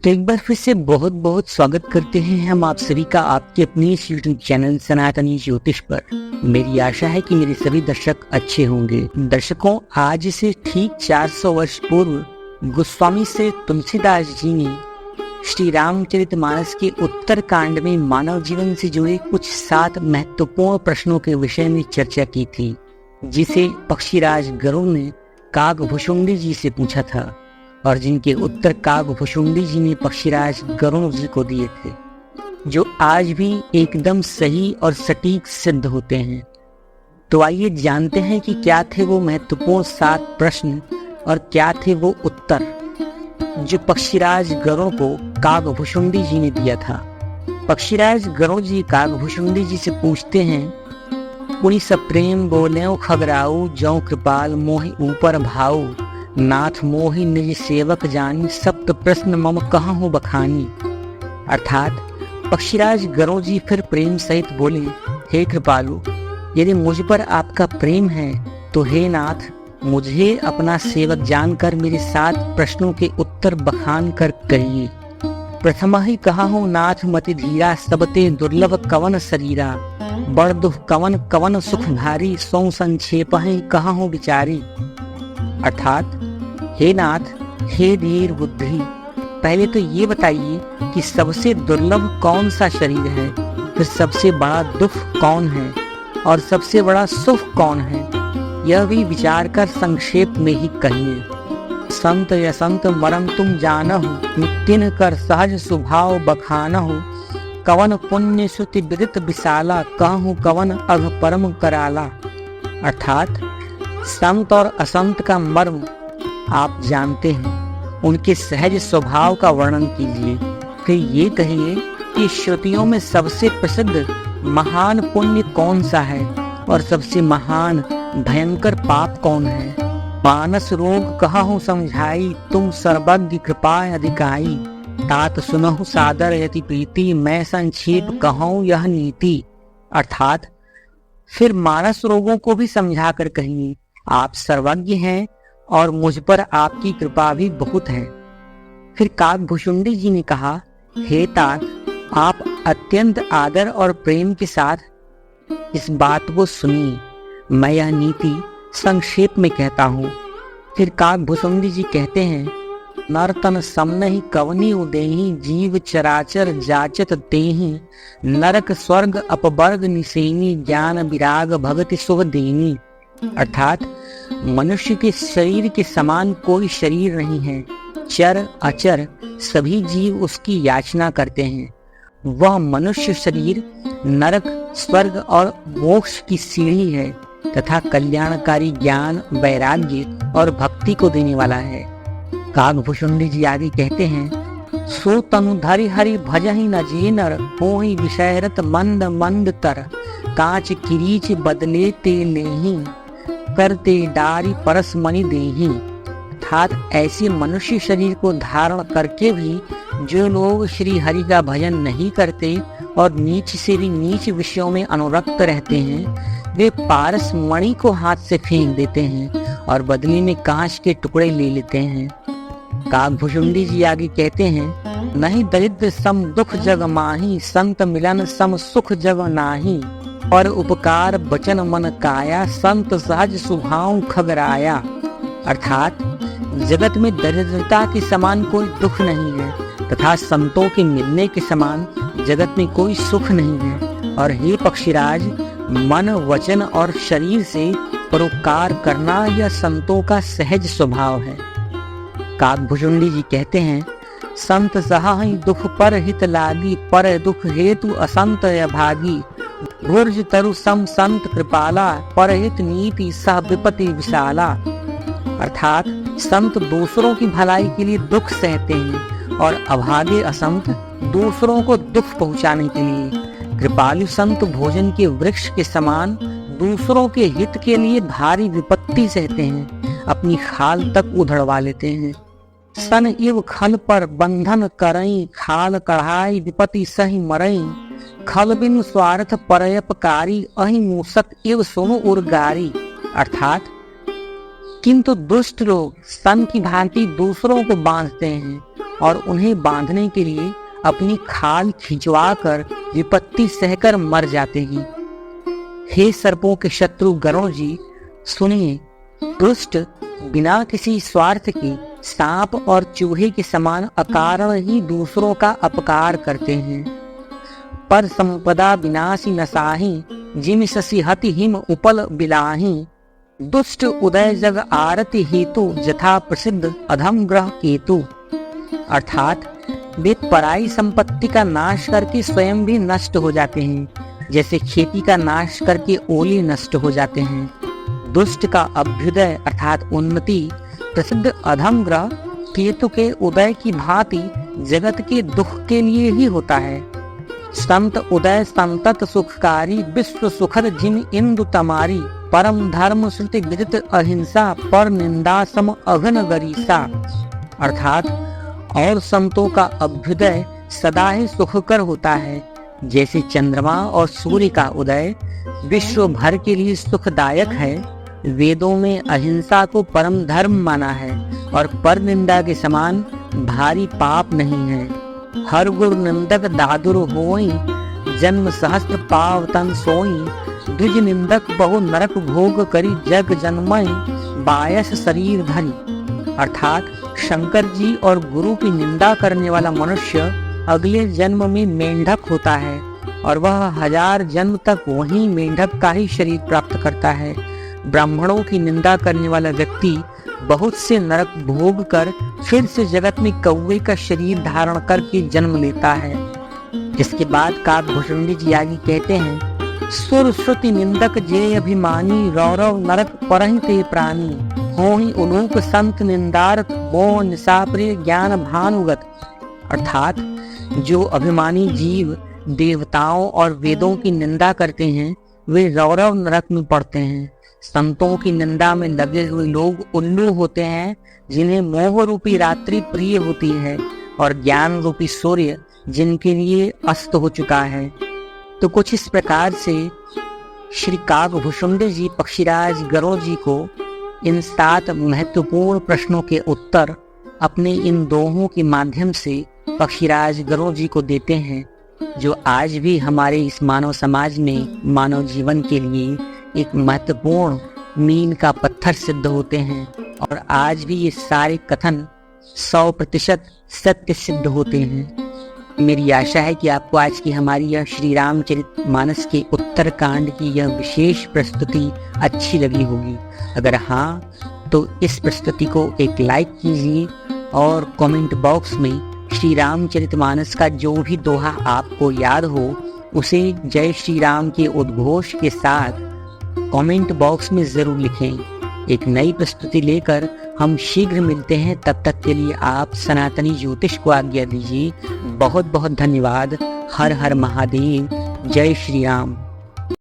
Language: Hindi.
तो एक बार फिर से बहुत बहुत स्वागत करते हैं हम आप सभी का आपके अपने यूट्यूब चैनल सनातनी ज्योतिष पर। मेरी आशा है कि मेरे सभी दर्शक अच्छे होंगे। दर्शकों, आज से ठीक 400 वर्ष पूर्व गोस्वामी से तुलसीदास जी ने श्री रामचरितमानस के उत्तर कांड में मानव जीवन से जुड़े कुछ 7 महत्वपूर्ण प्रश्नों के विषय में चर्चा की थी, जिसे पक्षीराज गरुड़ ने काकभुशुंडी जी से पूछा था और जिनके उत्तर काकभुशुंडी जी ने पक्षीराज गरुड़ जी को दिए थे, जो आज भी एकदम सही और सटीक सिद्ध होते हैं। तो आइए जानते हैं कि क्या थे वो महत्वपूर्ण 7 प्रश्न और क्या थे वो उत्तर जो पक्षीराज गरुड़ को काकभुशुंडी जी ने दिया था। पक्षीराज गरुड़ जी काकभुशुंडी जी से पूछते हैं, पुनि सब प्रेम बोले खगराऊ जौ कृपाल मोहि ऊपर भाऊ, नाथ मोहि निज सेवक जानी सप्त प्रश्न मम कहाँ हो बखानी। अर्थात पक्षीराज गरुड़ जी फिर प्रेम सहित बोले, हे कृपालु, यदि मुझ पर आपका प्रेम है तो हे नाथ, मुझे अपना सेवक जानकर मेरे 7 प्रश्नों के उत्तर बखान कर कहिए। प्रथम ही कहा हूँ नाथ मति धीरा, सबते दुर्लभ कवन शरीरा, बड़ दुख कवन कवन सुख भारी, सौ संक्षेप कहाँ हो विचारी। अर्थात हे नाथ, हे धीर बुद्धि, पहले तो ये बताइए कि सबसे दुर्लभ कौन सा शरीर है, फिर सबसे बड़ा दुख कौन है और सबसे बड़ा सुख कौन है, यह भी विचार कर संक्षेप में ही कहिए। संत या संत मरम तुम जानहु, तिन कर सहज स्वभाव बखानहु, कवन पुण्य सुति विदित विशाला, कहूँ कवन अघ परम कराला। अर्थात संत और असंत का मर्म आप जानते हैं, उनके सहज स्वभाव का वर्णन कीजिए। फिर ये कहिए कि श्रुतियों में सबसे प्रसिद्ध महान पुण्य कौन सा है और सबसे महान भयंकर पाप कौन है। मानस रोग कहूँ समझाई, तुम सर्वज्ञ कृपा अधिकाई, तात सुनहु सादर यति प्रीति, मैं संक्षेप कहूँ यह नीति। अर्थात फिर मानस रोगों को भी समझा कर कहिए, आप सर्वज्ञ हैं और मुझ पर आपकी कृपा भी बहुत है। फिर काकभुशुंडी जी ने कहा, हे तात, आप अत्यंत आदर और प्रेम के साथ इस बात को सुनिए, मैं यह नीति संक्षेप में कहता हूँ। फिर काकभुशुंडी जी कहते हैं, नरतन समनहि कवनी उदेहि, जीव चराचर जाचत तेहि, नरक स्वर्ग अपवर्ग निसेनी, ज्ञान विराग भगति शुभ देनी। अर्थात मनुष्य के शरीर के समान कोई शरीर नहीं है, चर अचर सभी जीव उसकी याचना करते हैं। वह मनुष्य शरीर नरक स्वर्ग और मोक्ष की सीढ़ी है तथा कल्याणकारी ज्ञान वैराग्य और भक्ति को देने वाला है। काकभुशुंडी जी आदि कहते हैं, सो तनुधरि हरि भजहि न जे नर, होहि विषयरत मंद मंद तर, कांच किरीच बदले ते लेहि, करते डारी परस मणि देहि। अर्थात ऐसे मनुष्य शरीर को धारण करके भी जो लोग श्री हरि का भजन नहीं करते और नीच से भी नीच विषयों में अनुरक्त रहते हैं, वे पारस मणि को हाथ से फेंक देते हैं और बदले में कांच के टुकड़े ले लेते हैं। काकभुशुंडी जी आगे कहते हैं, नहीं दरिद्र सम दुख जग माही, संत मिलन सम सुख जग नाही, और उपकार बचन मन काया, संत सहज स्वभाव खगराया। अर्थात जगत में दरिद्रता के समान कोई दुख नहीं है तथा संतों के मिलने के समान जगत में कोई सुख नहीं है। और हे पक्षीराज, मन वचन और शरीर से परोपकार करना यह संतों का सहज स्वभाव है। काकभुशुंडी जी कहते हैं, संत सहाहि दुख पर हित लागी, पर दुख हेतु असंत अभागी, भुर्ज तरु सम संत कृपाला, पर हित नीति सह विपति विशाला। अर्थात संत दूसरों की भलाई के लिए दुख सहते हैं और अभागे असंत दूसरों को दुख पहुंचाने के लिए। कृपालु संत भोजन के वृक्ष के समान दूसरों के हित के लिए भारी विपत्ति सहते हैं, अपनी खाल तक उधड़वा लेते हैं। सन इव खल पर बंधन करई, खाल कढ़ाई विपत्ति सही मरई, खल बिनु स्वार्थ परयपकारी, अहि मूसक इव सुनु उर्गारी। अर्थात किंतु दुष्ट लोग सन की भांति दूसरों को बांधते हैं और उन्हें बांधने के लिए अपनी खाल खिंचवा कर विपत्ति सहकर मर जाते हैं। हे सर्पों के शत्रु गरुड़ जी, सुनिए, दुष्ट बिना किसी स्वार्थ के सांप और चूहे के समान अकारण ही दूसरों का अपकार करते हैं। पर संपदा विनाशी नसाही, जिम शशि हति हिम उपल बिलाही। दुष्ट उदय जग आरति हेतु, जथा प्रसिद्ध अधम ग्रह केतु। अर्थात वे पराई संपत्ति का नाश करके स्वयं भी नष्ट हो जाते हैं, जैसे खेती का नाश करके ओले नष्ट हो जाते हैं। दुष्ट का अभ्युदय अर्थात उन्नति प्रसिद्ध अधम ग्रह केतु के उदय की भांति जगत के दुख के लिए ही होता है। संत उदय संतत सुखकारी, विश्व सुखद जिन इंदु तमारी। परम धर्म श्रुति विदित अहिंसा, पर निंदा सम अघन गरीसा। अर्थात और संतों का अभ्युदय सदा ही सुखकर होता है, जैसे चंद्रमा और सूर्य का उदय विश्व भर के लिए सुखदायक है। वेदों में अहिंसा को परम धर्म माना है और पर निंदा के समान भारी पाप नहीं है। हर गुण निंदक दादुर होई, जन्म सहस्त्र पाव तन सोई। द्विज निंदक बहु नरक भोग करी, जग जन्मय बायस शरीर धरी। अर्थात शंकर जी और गुरु की निंदा करने वाला मनुष्य अगले जन्म में मेंढक होता है और वह 1000 जन्म तक वही मेंढक का ही शरीर प्राप्त करता है। ब्राह्मणों की निंदा करने वाला व्यक्ति बहुत से नरक भोग कर फिर से जगत में कौवे का शरीर धारण करके जन्म लेता है। इसके बाद काकभूषुंडी जी आगे कहते हैं, सुर श्रुति निंदक जे अभिमानी, रौरव नरक परहि ते प्राणी। होहि उलूक संत निंदारत, मोह निशाप्रिय ज्ञान भानुगत। अर्थात जो अभिमानी जीव देवताओं और वेदों की निंदा करते हैं वे रौरव नरक में पड़ते हैं। संतों की निंदा में लगे हुए लोग उल्लू होते हैं, जिन्हें मोह रूपी रात्रि प्रिय होती है और ज्ञान रूपी सूर्य जिनके लिए अस्त हो चुका है। तो कुछ इस प्रकार से श्री काकभूषुंडी जी पक्षीराज गरुड़ जी को इन 7 महत्वपूर्ण प्रश्नों के उत्तर अपने इन दोहों के माध्यम से पक्षीराज गरुड़ जी को देते हैं, जो आज भी हमारे इस मानव समाज में मानव जीवन के लिए एक महत्वपूर्ण मील का पत्थर सिद्ध होते हैं और आज भी ये सारे कथन 100% सत्य सिद्ध होते हैं। मेरी आशा है कि आपको आज की हमारी यह श्री रामचरितमानस के उत्तरकांड की यह विशेष प्रस्तुति अच्छी लगी होगी। अगर हाँ, तो इस प्रस्तुति को एक लाइक कीजिए और कमेंट बॉक्स में श्री रामचरितमानस का जो भी दोहा आपको याद हो उसे जय श्री राम के उद्घोष के साथ कमेंट बॉक्स में जरूर लिखें। एक नई प्रस्तुति लेकर हम शीघ्र मिलते हैं, तब तक के लिए आप सनातनी ज्योतिष को आज्ञा दीजिए। बहुत बहुत धन्यवाद। हर हर महादेव। जय श्री राम।